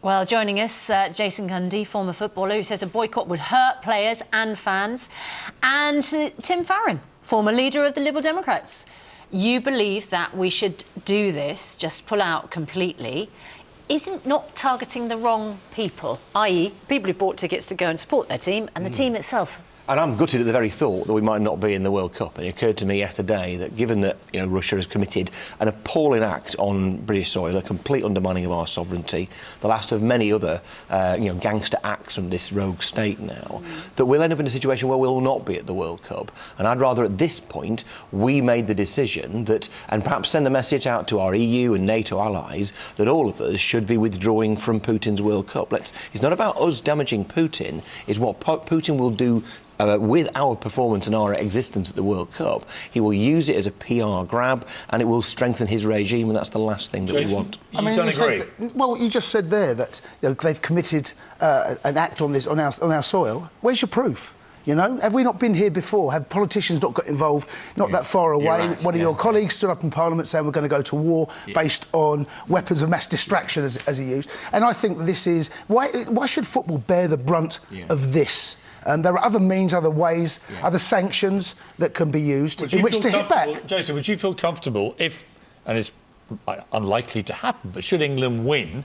Well, joining us, Jason Gundy, former footballer, who says a boycott would hurt players and fans, and Tim Farron, former leader of the Liberal Democrats. You believe that we should do this, just pull out completely, isn't not targeting the wrong people, i.e. people who bought tickets to go and support their team and the team itself. And I'm gutted at the very thought that we might not be in the World Cup. And it occurred to me yesterday that given that Russia has committed an appalling act on British soil, a complete undermining of our sovereignty, the last of many other gangster acts from this rogue state now, that we'll end up in a situation where we'll not be at the World Cup. And I'd rather at this point we made the decision that, and perhaps send a message out to our EU and NATO allies, that all of us should be withdrawing from Putin's World Cup. It's not about us damaging Putin, it's what Putin will do with our performance and our existence at the World Cup. He will use it as a PR grab and it will strengthen his regime, and that's the last thing that we want. You don't agree? Well, you just said there that they've committed an act on our soil. Where's your proof? Have we not been here before? Have politicians not got involved, not that far away? One of your colleagues stood up in Parliament saying we're going to go to war based on weapons of mass distraction, as he used. And I think this is... Why should football bear the brunt of this? There are other means, other ways, other sanctions that can be used in which to hit back. Jason, would you feel comfortable if, and it's unlikely to happen, but should England win,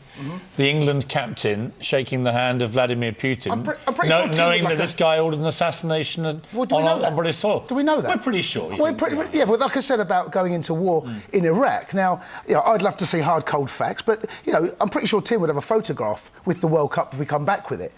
the England captain shaking the hand of Vladimir Putin, knowing that this guy ordered an assassination on British soil? Do we know that? We're pretty sure. Yeah, but like I said about going into war in Iraq, now, I'd love to see hard, cold facts, but, I'm pretty sure Tim would have a photograph with the World Cup if we come back with it.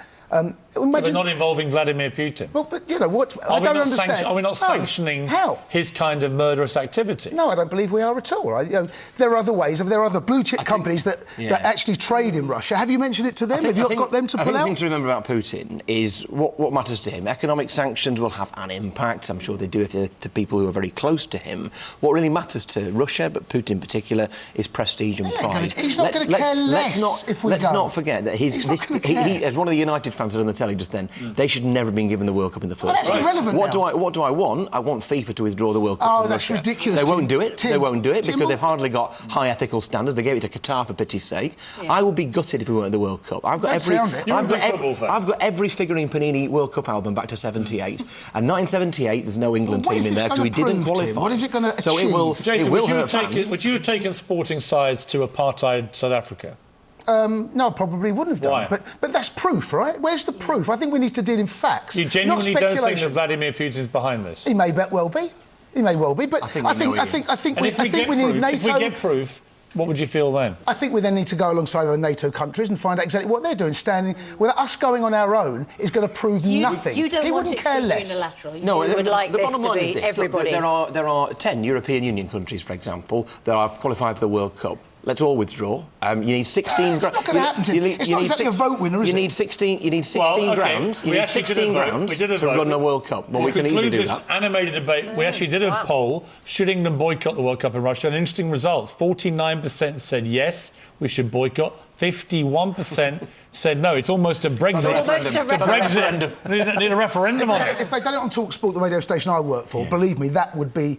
But not involving Vladimir Putin. Well, but what? I don't understand. Are we not sanctioning his kind of murderous activity? No, I don't believe we are at all. There are other ways. There are other blue-chip companies that actually trade in Russia. Have you mentioned it to them? Have you got them to pull out? The thing to remember about Putin is what matters to him. Economic sanctions will have an impact. I'm sure they do to people who are very close to him. What really matters to Russia, but Putin in particular, is prestige and pride. He's not going to care less if we go. Let's not forget that he, as one of the United fans on the telly just then, they should never have been given the World Cup in the first place. That's irrelevant What do I want? I want FIFA to withdraw the World Cup from that's Russia. Ridiculous. They won't do it. They won't do it because they've hardly got high ethical standards. They gave it to Qatar for pity's sake. I would be gutted if we weren't at the World Cup. I've got every figuring Panini World Cup album back to 78. And 1978, there's no England team in there because we didn't qualify. What is it going to achieve? So Jason, would you have taken sporting sides to apartheid South Africa? No, I probably wouldn't have done. Why? But that's proof, right? Where's the proof? I think we need to deal in facts. You genuinely don't think that Vladimir Putin's behind this? He may well be. He may well be. But I think we need NATO. If we get proof, what would you feel then? I think we then need to go alongside other NATO countries and find out exactly what they're doing. Standing with us going on our own is going to prove nothing. You don't want it to be unilateral. You would like this to be everybody. There are 10 European Union countries, for example, that are qualified for the World Cup. Let's all withdraw. You need 16. It's not going to happen. It's not exactly a vote winner, is it? You need 16. You need 16 grounds. You need 16 grounds to run a World Cup. Well, we can easily do that. This animated debate. We actually did a poll. Should England boycott the World Cup in Russia? And interesting results. 49% said yes, we should boycott. 51% said no. It's almost a Brexit. Need a referendum on it. If they'd done it on TalkSport, the radio station I work for, believe me, that would be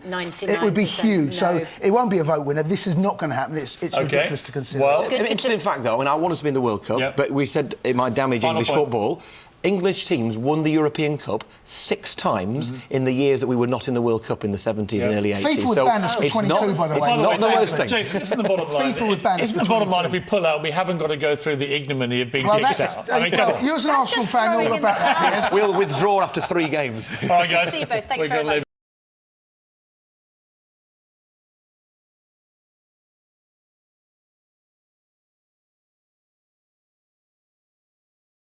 huge. No. So it won't be a vote winner. This is not going to happen. It's ridiculous to consider. Well, interesting fact though, I want us to be in the World Cup, but we said it might damage English football. English teams won the European Cup 6 times in the years that we were not in the World Cup in the 70s and early 80s. FIFA would ban us for 22, by the way. It's not the worst thing. Jason, isn't the bottom line? FIFA would ban us for 22. Isn't the bottom line if we pull out, we haven't got to go through the ignominy of being kicked out? I mean, come on. You as an Arsenal fan, all about that. We'll withdraw after 3 games. All right, guys. See you both. Thanks very much.